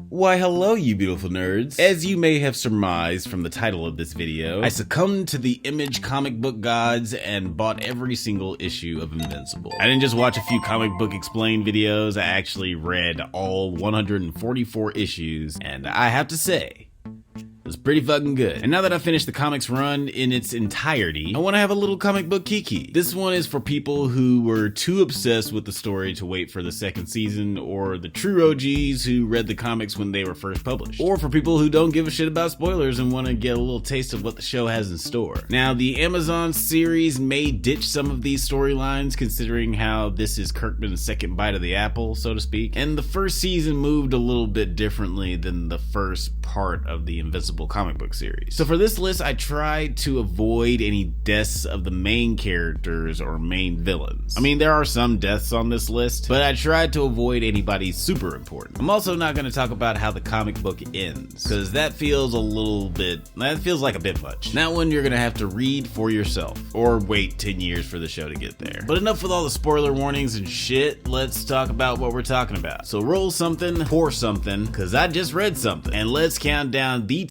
Why hello you beautiful nerds. As you may have surmised from the title of this video, I succumbed to the Image comic book gods and bought every single issue of Invincible. I didn't just watch a few comic book explain videos, I actually read all 144 issues, and I have to say, it was pretty fucking good. And now that I've finished the comics run in its entirety, I want to have a little comic book kiki. This one is for people who were too obsessed with the story to wait for the second season, or the true OGs who read the comics when they were first published, or for people who don't give a shit about spoilers and want to get a little taste of what the show has in store. Now, the Amazon series may ditch some of these storylines, considering how this is Kirkman's second bite of the apple, so to speak, and the first season moved a little bit differently than the first part of the Invincible comic book series. So for this list, I tried to avoid any deaths of the main characters or main villains. I mean, there are some deaths on this list, but I tried to avoid anybody super important. I'm also not going to talk about how the comic book ends, because that feels like a bit much. That one you're going to have to read for yourself, or wait 10 years for the show to get there. But enough with all the spoiler warnings and shit, let's talk about what we're talking about. So roll something, pour something, because I just read something, and let's count down the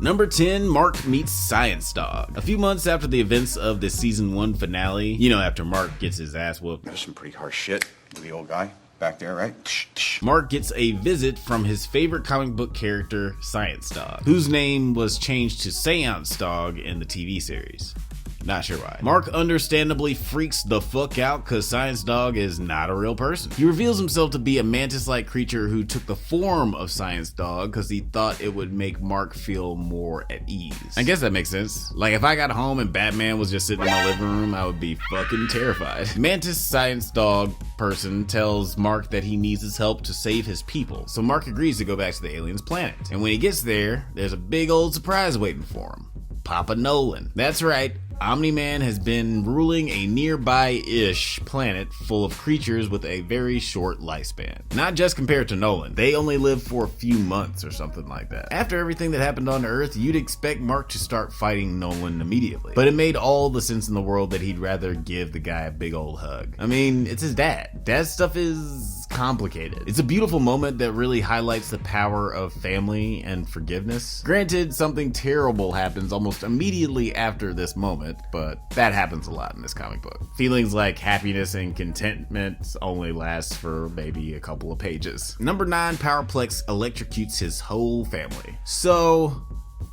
Number 10, Mark meets Science Dog. A few months after the events of the season 1 finale, you know, after Mark gets his ass whooped. There's some pretty harsh shit with the old guy back there, right? Mark gets a visit from his favorite comic book character, Science Dog, whose name was changed to Seance Dog in the TV series. Not sure why. Mark understandably freaks the fuck out because Science Dog is not a real person. He reveals himself to be a mantis-like creature who took the form of Science Dog because he thought it would make Mark feel more at ease. I guess that makes sense. Like if I got home and Batman was just sitting in my living room, I would be fucking terrified. Mantis Science Dog person tells Mark that he needs his help to save his people, so Mark agrees to go back to the alien's planet. And when he gets there, there's a big old surprise waiting for him. Papa Nolan. That's right. Omni-Man has been ruling a nearby-ish planet full of creatures with a very short lifespan. Not just compared to Nolan, they only live for a few months or something like that. After everything that happened on Earth, you'd expect Mark to start fighting Nolan immediately. But it made all the sense in the world that he'd rather give the guy a big old hug. I mean, it's his dad. Dad's stuff is complicated. It's a beautiful moment that really highlights the power of family and forgiveness. Granted, something terrible happens almost immediately after this moment, but that happens a lot in this comic book. Feelings like happiness and contentment only last for maybe a couple of pages. Number 9, Powerplex electrocutes his whole family. So,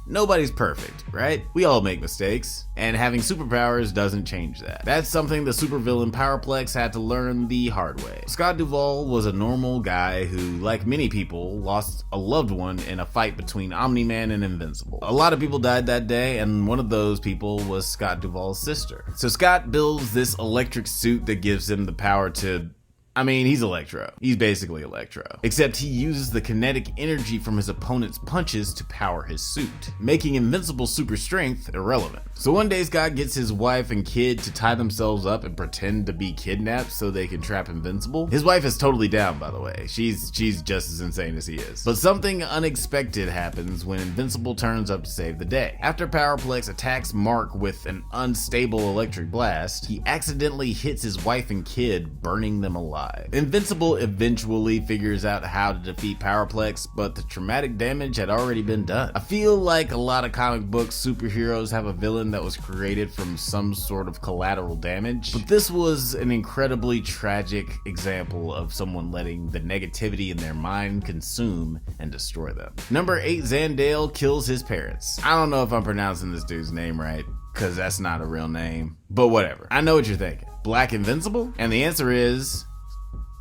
nobody's perfect, right? We all make mistakes, and having superpowers doesn't change that. That's something the supervillain Powerplex had to learn the hard way. Scott Duvall was a normal guy who, like many people, lost a loved one in a fight between Omni-Man and Invincible. A lot of people died that day, and one of those people was Scott Duvall's sister. So Scott builds this electric suit that gives him the power to... I mean, he's Electro. He's basically Electro. Except he uses the kinetic energy from his opponent's punches to power his suit, making Invincible's super strength irrelevant. So one day Scott gets his wife and kid to tie themselves up and pretend to be kidnapped so they can trap Invincible. His wife is totally down, by the way. She's just as insane as he is. But something unexpected happens when Invincible turns up to save the day. After Powerplex attacks Mark with an unstable electric blast, he accidentally hits his wife and kid, burning them alive. Invincible eventually figures out how to defeat Powerplex, but the traumatic damage had already been done. I feel like a lot of comic book superheroes have a villain that was created from some sort of collateral damage, but this was an incredibly tragic example of someone letting the negativity in their mind consume and destroy them. Number 8, Zandale kills his parents. I don't know if I'm pronouncing this dude's name right, because that's not a real name, but whatever. I know what you're thinking. Black Invincible? And the answer is...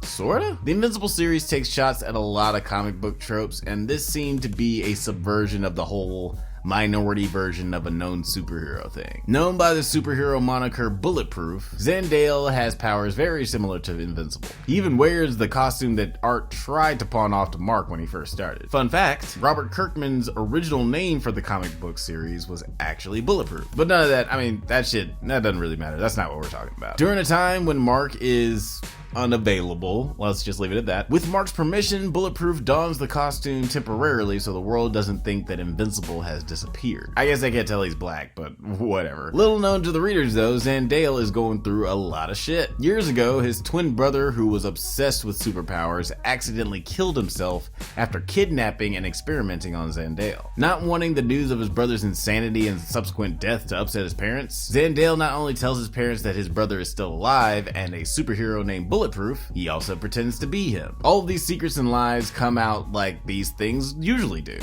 sorta? The Invincible series takes shots at a lot of comic book tropes, and this seemed to be a subversion of the whole minority version of a known superhero thing. Known by the superhero moniker Bulletproof, Zandale has powers very similar to Invincible. He even wears the costume that Art tried to pawn off to Mark when he first started. Fun fact, Robert Kirkman's original name for the comic book series was actually Bulletproof. But none of that, I mean, that doesn't really matter. That's not what we're talking about. During a time when Mark is unavailable. Let's just leave it at that. With Mark's permission, Bulletproof dons the costume temporarily so the world doesn't think that Invincible has disappeared. I guess I can't tell he's black, but whatever. Little known to the readers though, Zandale is going through a lot of shit. Years ago, his twin brother, who was obsessed with superpowers, accidentally killed himself after kidnapping and experimenting on Zandale. Not wanting the news of his brother's insanity and subsequent death to upset his parents, Zandale not only tells his parents that his brother is still alive and a superhero named Bulletproof, he also pretends to be him. All of these secrets and lies come out like these things usually do.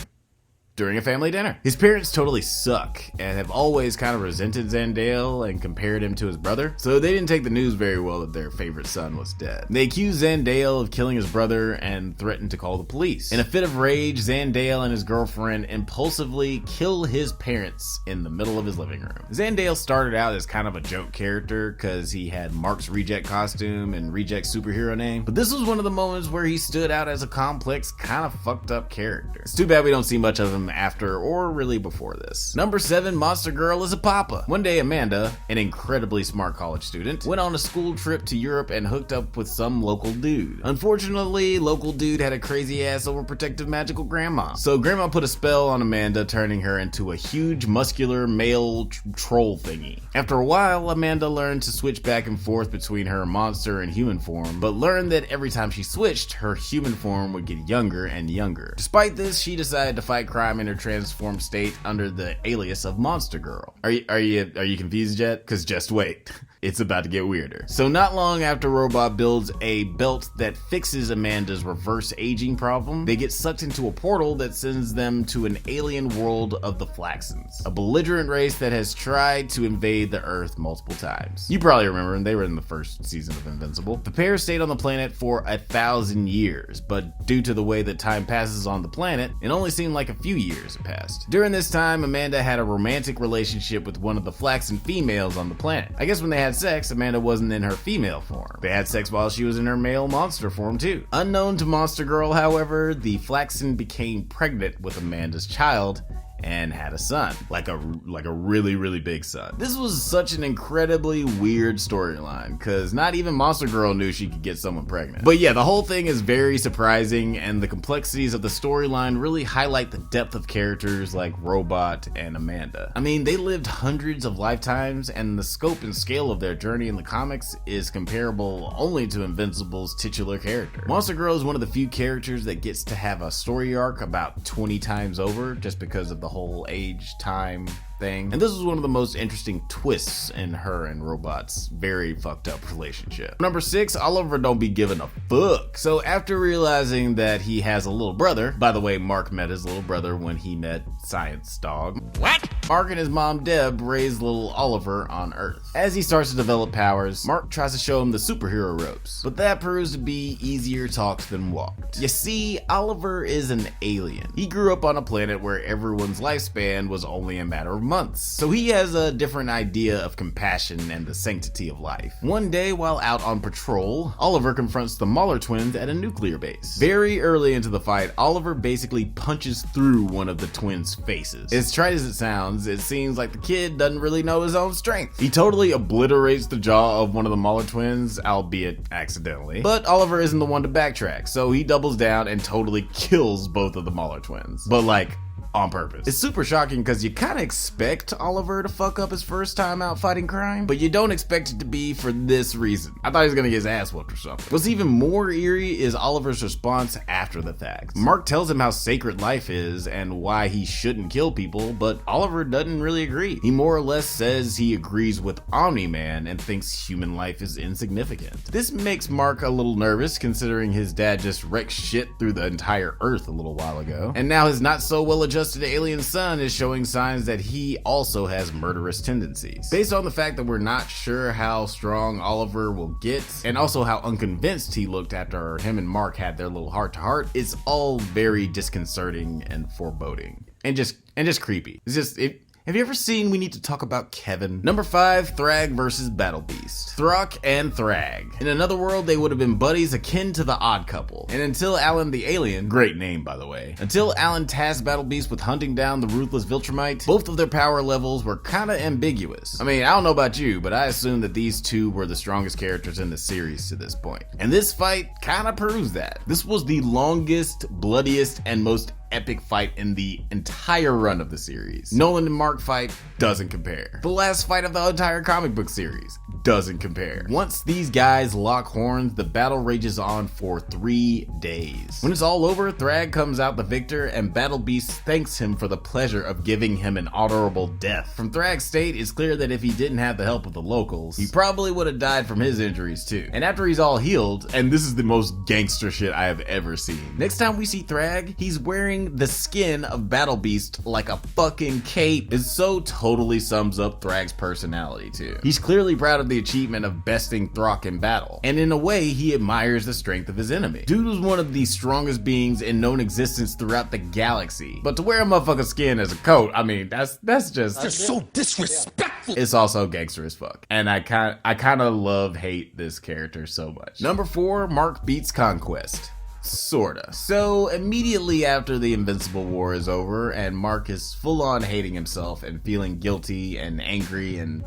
During a family dinner. His parents totally suck and have always kind of resented Zandale and compared him to his brother, so they didn't take the news very well that their favorite son was dead. They accused Zandale of killing his brother and threatened to call the police. In a fit of rage, Zandale and his girlfriend impulsively kill his parents in the middle of his living room. Zandale started out as kind of a joke character because he had Mark's reject costume and reject superhero name, but this was one of the moments where he stood out as a complex, kind of fucked up character. It's too bad we don't see much of him after or really before this. Number 7, Monster Girl is a papa. One day Amanda, an incredibly smart college student, went on a school trip to Europe and hooked up with some local dude. Unfortunately, local dude had a crazy ass overprotective magical grandma. So grandma put a spell on Amanda, turning her into a huge muscular male troll thingy. After a while, Amanda learned to switch back and forth between her monster and human form, but learned that every time she switched, her human form would get younger and younger. Despite this, she decided to fight crime in her transformed state under the alias of Monster Girl. Are you confused yet? Cause just wait. It's about to get weirder. So not long after Robot builds a belt that fixes Amanda's reverse aging problem, they get sucked into a portal that sends them to an alien world of the Flaxans, a belligerent race that has tried to invade the Earth multiple times. You probably remember them, they were in the first season of Invincible. The pair stayed on the planet for 1,000 years, but due to the way that time passes on the planet, it only seemed like a few years had passed. During this time, Amanda had a romantic relationship with one of the Flaxan females on the planet. I guess when they had sex, Amanda wasn't in her female form. They had sex while she was in her male monster form too. Unknown to Monster Girl, however, the Flaxan became pregnant with Amanda's child and had a son, like a really, really big son. This was such an incredibly weird storyline, cause not even Monster Girl knew she could get someone pregnant. But yeah, the whole thing is very surprising, and the complexities of the storyline really highlight the depth of characters like Robot and Amanda. I mean, they lived hundreds of lifetimes, and the scope and scale of their journey in the comics is comparable only to Invincible's titular character. Monster Girl is one of the few characters that gets to have a story arc about 20 times over, just because of the whole age time thing. And this was one of the most interesting twists in her and Robot's very fucked up relationship. Number 6, Oliver don't be giving a fuck. So after realizing that he has a little brother, by the way, Mark met his little brother when he met Science Dog. What? Mark and his mom Deb raised little Oliver on Earth. As he starts to develop powers, Mark tries to show him the superhero ropes, but that proves to be easier talked than walked. You see, Oliver is an alien. He grew up on a planet where everyone's lifespan was only a matter of months, so he has a different idea of compassion and the sanctity of life. One day, while out on patrol, Oliver confronts the Mauler twins at a nuclear base. Very early into the fight, Oliver basically punches through one of the twins' faces. As trite as it sounds, it seems like the kid doesn't really know his own strength. He totally obliterates the jaw of one of the Mauler twins, albeit accidentally. But Oliver isn't the one to backtrack, so he doubles down and totally kills both of the Mauler twins. But like, on purpose. It's super shocking because you kind of expect Oliver to fuck up his first time out fighting crime, but you don't expect it to be for this reason. I thought he was gonna get his ass whooped or something. What's even more eerie is Oliver's response after the fact. Mark tells him how sacred life is and why he shouldn't kill people, but Oliver doesn't really agree. He more or less says he agrees with Omni-Man and thinks human life is insignificant. This makes Mark a little nervous considering his dad just wrecked shit through the entire Earth a little while ago, and now his not so well adjusted alien son is showing signs that he also has murderous tendencies. Based on the fact that we're not sure how strong Oliver will get, and also how unconvinced he looked after him and Mark had their little heart-to-heart, it's all very disconcerting and foreboding. And just creepy. Have you ever seen We Need to Talk About Kevin? Number 5, Thragg versus Battle Beast. Thragg and Thragg. In another world, they would have been buddies akin to the Odd Couple. And until Alan the Alien, great name by the way, until Alan tasked Battle Beast with hunting down the ruthless Viltrumite, both of their power levels were kinda ambiguous. I mean, I don't know about you, but I assume that these two were the strongest characters in the series to this point. And this fight kinda proves that. This was the longest, bloodiest, and most epic fight in the entire run of the series. Nolan and Mark fight doesn't compare. The last fight of the entire comic book series doesn't compare. Once these guys lock horns, the battle rages on for 3 days. When it's all over, Thragg comes out the victor and Battle Beast thanks him for the pleasure of giving him an honorable death. From Thragg's state, it's clear that if he didn't have the help of the locals, he probably would have died from his injuries too. And after he's all healed, and this is the most gangster shit I have ever seen, next time we see Thragg, he's wearing the skin of Battle Beast like a fucking cape. It so totally sums up Thragg's personality too. He's clearly proud of the achievement of besting Thragg in battle, and in a way he admires the strength of his enemy. Dude was one of the strongest beings in known existence throughout the galaxy, but to wear a motherfucker's skin as a coat, I mean, that's just... You're so disrespectful! It's also gangster as fuck, and I kinda hate this character so much. Number 4, Mark beats Conquest. Sorta. So immediately after the Invincible War is over and Mark is full on hating himself and feeling guilty and angry and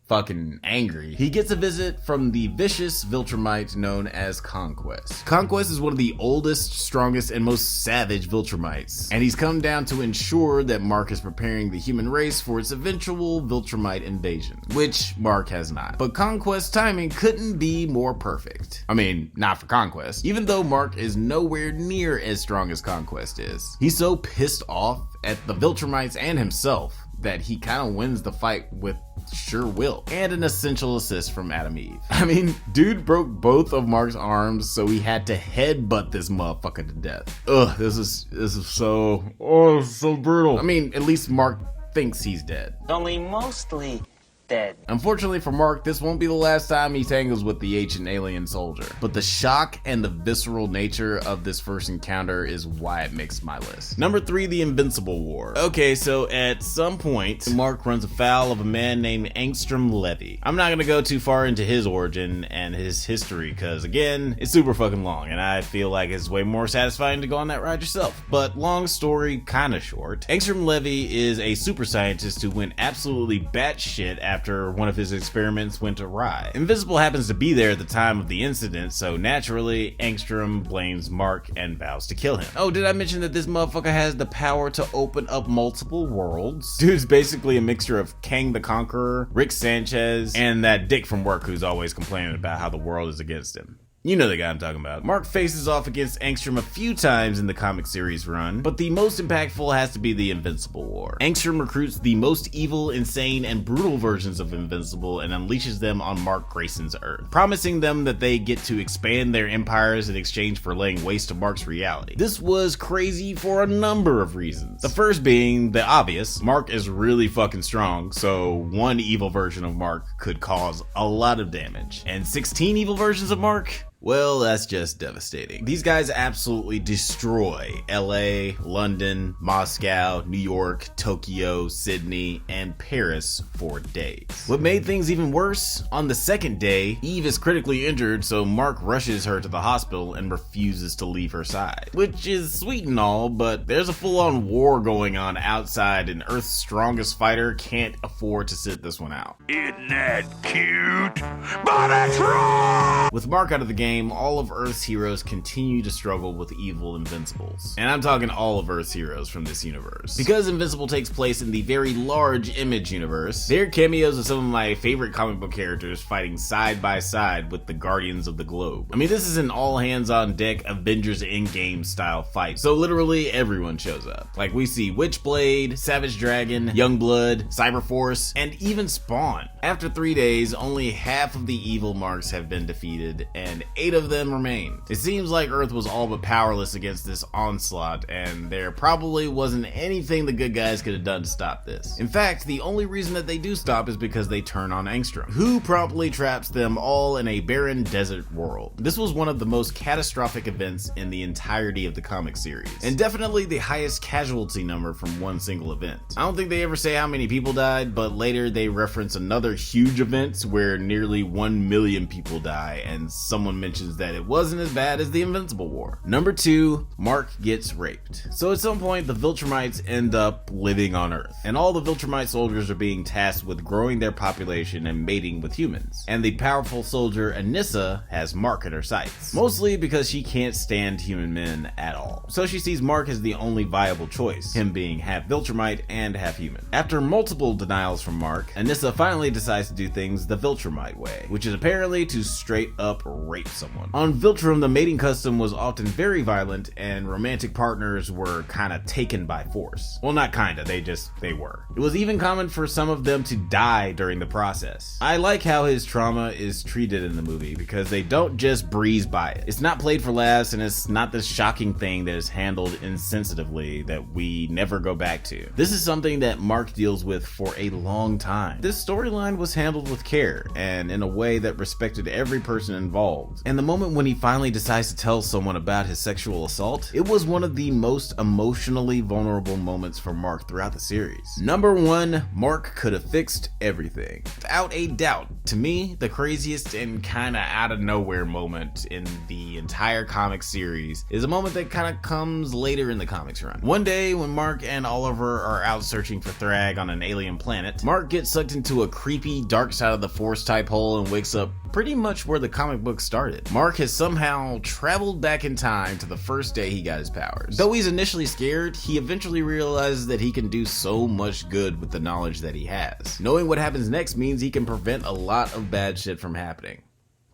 fucking angry, he gets a visit from the vicious Viltrumite known as Conquest. Conquest is one of the oldest, strongest, and most savage Viltrumites, and he's come down to ensure that Mark is preparing the human race for its eventual Viltrumite invasion, which Mark has not. But Conquest's timing couldn't be more perfect. I mean, not for Conquest. Even though Mark is nowhere near as strong as Conquest is, he's so pissed off at the Viltrumites and himself that he kind of wins the fight with sure will, and an essential assist from Adam Eve. I mean, dude broke both of Mark's arms, so he had to headbutt this motherfucker to death. Ugh, this is so brutal. I mean, at least Mark thinks he's dead. Only mostly dead. Unfortunately for Mark, this won't be the last time he tangles with the ancient alien soldier, but the shock and the visceral nature of this first encounter is why it makes my list. Number 3, the Invincible War. Okay, so at some point, Mark runs afoul of a man named Angstrom Levy. I'm not gonna go too far into his origin and his history, cause again, it's super fucking long, and I feel like it's way more satisfying to go on that ride yourself. But long story, kinda short. Angstrom Levy is a super scientist who went absolutely batshit after one of his experiments went awry. Invincible happens to be there at the time of the incident, so naturally, Angstrom blames Mark and vows to kill him. Oh, did I mention that this motherfucker has the power to open up multiple worlds? Dude's basically a mixture of Kang the Conqueror, Rick Sanchez, and that dick from work who's always complaining about how the world is against him. You know the guy I'm talking about. Mark faces off against Angstrom a few times in the comic series run, but the most impactful has to be the Invincible War. Angstrom recruits the most evil, insane, and brutal versions of Invincible and unleashes them on Mark Grayson's Earth, promising them that they get to expand their empires in exchange for laying waste to Mark's reality. This was crazy for a number of reasons. The first being the obvious: Mark is really fucking strong, so one evil version of Mark could cause a lot of damage. And 16 evil versions of Mark? Well, that's just devastating. These guys absolutely destroy LA, London, Moscow, New York, Tokyo, Sydney, and Paris for days. What made things even worse, on the second day, Eve is critically injured, so Mark rushes her to the hospital and refuses to leave her side. Which is sweet and all, but there's a full-on war going on outside, and Earth's strongest fighter can't afford to sit this one out. Isn't that cute? But it's wrong! With Mark out of the game, all of Earth's heroes continue to struggle with evil Invincibles. And I'm talking all of Earth's heroes from this universe. Because Invincible takes place in the very large Image universe, there are cameos of some of my favorite comic book characters fighting side by side with the Guardians of the Globe. I mean, this is an all-hands-on-deck Avengers Endgame style fight, so literally everyone shows up. Like, we see Witchblade, Savage Dragon, Youngblood, Cyberforce, and even Spawn. After 3 days, only half of the evil marks have been defeated, and 8 of them remained. It seems like Earth was all but powerless against this onslaught, and there probably wasn't anything the good guys could have done to stop this. In fact, the only reason that they do stop is because they turn on Angstrom, who promptly traps them all in a barren desert world. This was one of the most catastrophic events in the entirety of the comic series, and definitely the highest casualty number from one single event. I don't think they ever say how many people died, but later they reference another huge event where nearly 1 million people die, and someone mentions that it wasn't as bad as the Invincible War. Number 2, Mark gets raped. So at some point, the Viltrumites end up living on Earth, and all the Viltrumite soldiers are being tasked with growing their population and mating with humans. And the powerful soldier Anissa has Mark in her sights, mostly because she can't stand human men at all. So she sees Mark as the only viable choice, him being half Viltrumite and half human. After multiple denials from Mark, Anissa finally decides to do things the Viltrumite way, which is apparently to straight up rape someone. On Viltrum, the mating custom was often very violent, and romantic partners were kinda taken by force. Well, not kinda, they were. It was even common for some of them to die during the process. I like how his trauma is treated in the movie, because they don't just breeze by it. It's not played for laughs, and it's not this shocking thing that is handled insensitively that we never go back to. This is something that Mark deals with for a long time. This storyline was handled with care, and in a way that respected every person involved. And the moment when he finally decides to tell someone about his sexual assault, it was one of the most emotionally vulnerable moments for Mark throughout the series. Number 1, Mark could have fixed everything. Without a doubt, to me, the craziest and kinda out of nowhere moment in the entire comic series is a moment that kinda comes later in the comics run. One day, when Mark and Oliver are out searching for Thragg on an alien planet, Mark gets sucked into a creepy dark side of the force type hole and wakes up pretty much where the comic book started. Mark has somehow traveled back in time to the first day he got his powers. Though he's initially scared, he eventually realizes that he can do so much good with the knowledge that he has. Knowing what happens next means he can prevent a lot of bad shit from happening.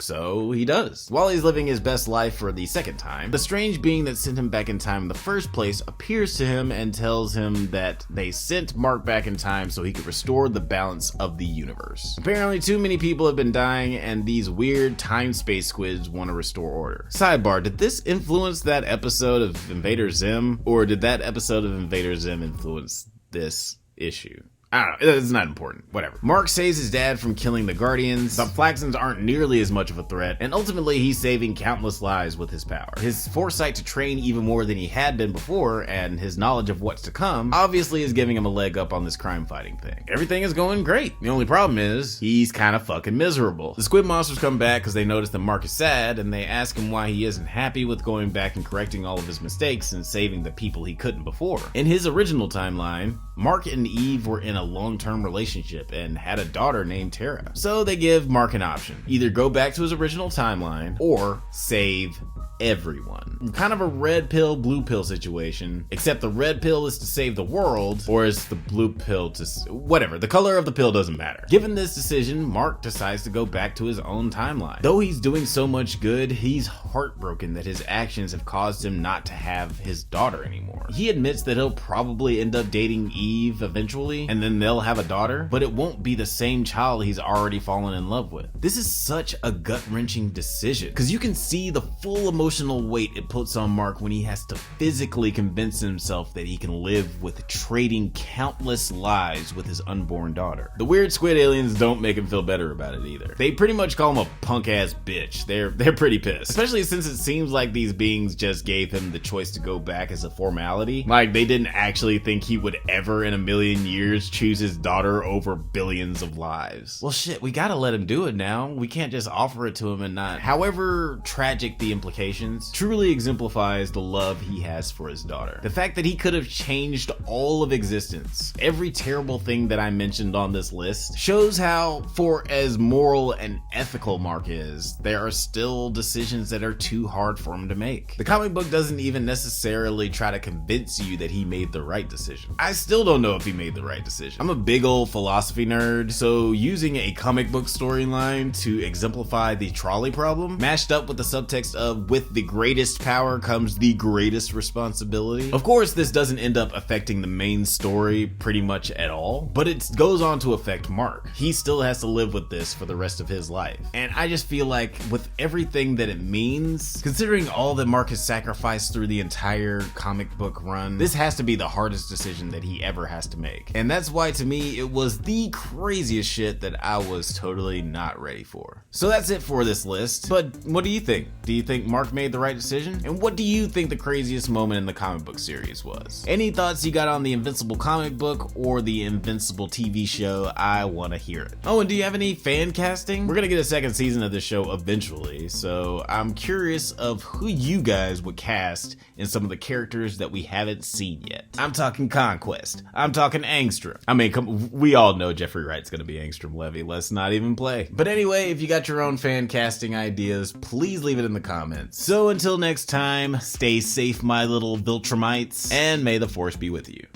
So he does. While he's living his best life for the second time, the strange being that sent him back in time in the first place appears to him and tells him that they sent Mark back in time so he could restore the balance of the universe. Apparently too many people have been dying, and these weird time-space squids want to restore order. Sidebar, did this influence that episode of Invader Zim, or did that episode of Invader Zim influence this issue? I don't know, it's not important, whatever. Mark saves his dad from killing the Guardians, the Flaxons aren't nearly as much of a threat, and ultimately he's saving countless lives with his power. His foresight to train even more than he had been before, and his knowledge of what's to come, obviously is giving him a leg up on this crime fighting thing. Everything is going great. The only problem is, he's kinda fucking miserable. The squid monsters come back because they notice that Mark is sad, and they ask him why he isn't happy with going back and correcting all of his mistakes and saving the people he couldn't before. In his original timeline, Mark and Eve were in a long-term relationship and had a daughter named Tara. So they give Mark an option. Either go back to his original timeline or save everyone. Kind of a red pill, blue pill situation, except the red pill is to save the world, or is the blue pill to... whatever, the color of the pill doesn't matter. Given this decision, Mark decides to go back to his own timeline. Though he's doing so much good, he's heartbroken that his actions have caused him not to have his daughter anymore. He admits that he'll probably end up dating Eve eventually, and then they'll have a daughter, but it won't be the same child he's already fallen in love with. This is such a gut-wrenching decision, because you can see the full emotional weight it puts on Mark when he has to physically convince himself that he can live with trading countless lives with his unborn daughter. The weird squid aliens don't make him feel better about it either. They pretty much call him a punk-ass bitch. They're pretty pissed, especially since it seems like these beings just gave him the choice to go back as a formality. Like, they didn't actually think he would ever in a million years choose his daughter over billions of lives. Well shit, we gotta let him do it now. We can't just offer it to him and not. However tragic the implications, truly exemplifies the love he has for his daughter. The fact that he could have changed all of existence, every terrible thing that I mentioned on this list, shows how, for as moral and ethical Mark is, there are still decisions that are too hard for him to make. The comic book doesn't even necessarily try to convince you that he made the right decision. I still don't know if he made the right decision. decision. I'm a big old philosophy nerd, so using a comic book storyline to exemplify the trolley problem, mashed up with the subtext of with the greatest power comes the greatest responsibility. Of course, this doesn't end up affecting the main story pretty much at all, but it goes on to affect Mark. He still has to live with this for the rest of his life. And I just feel like with everything that it means, considering all that Mark has sacrificed through the entire comic book run, this has to be the hardest decision that he ever has to make. And that's why to me, it was the craziest shit that I was totally not ready for. So that's it for this list. But what do you think? Do you think Mark made the right decision? And what do you think the craziest moment in the comic book series was? Any thoughts you got on the Invincible comic book or the Invincible TV show? I want to hear it. Oh, and do you have any fan casting? We're gonna get a second season of this show eventually, so I'm curious of who you guys would cast in some of the characters that we haven't seen yet. I'm talking Conquest. I'm talking Angstrom. I mean, we all know Jeffrey Wright's gonna be Angstrom Levy. Let's not even play. But anyway, if you got your own fan casting ideas, please leave it in the comments. So until next time, stay safe, my little Viltrumites, and may the Force be with you.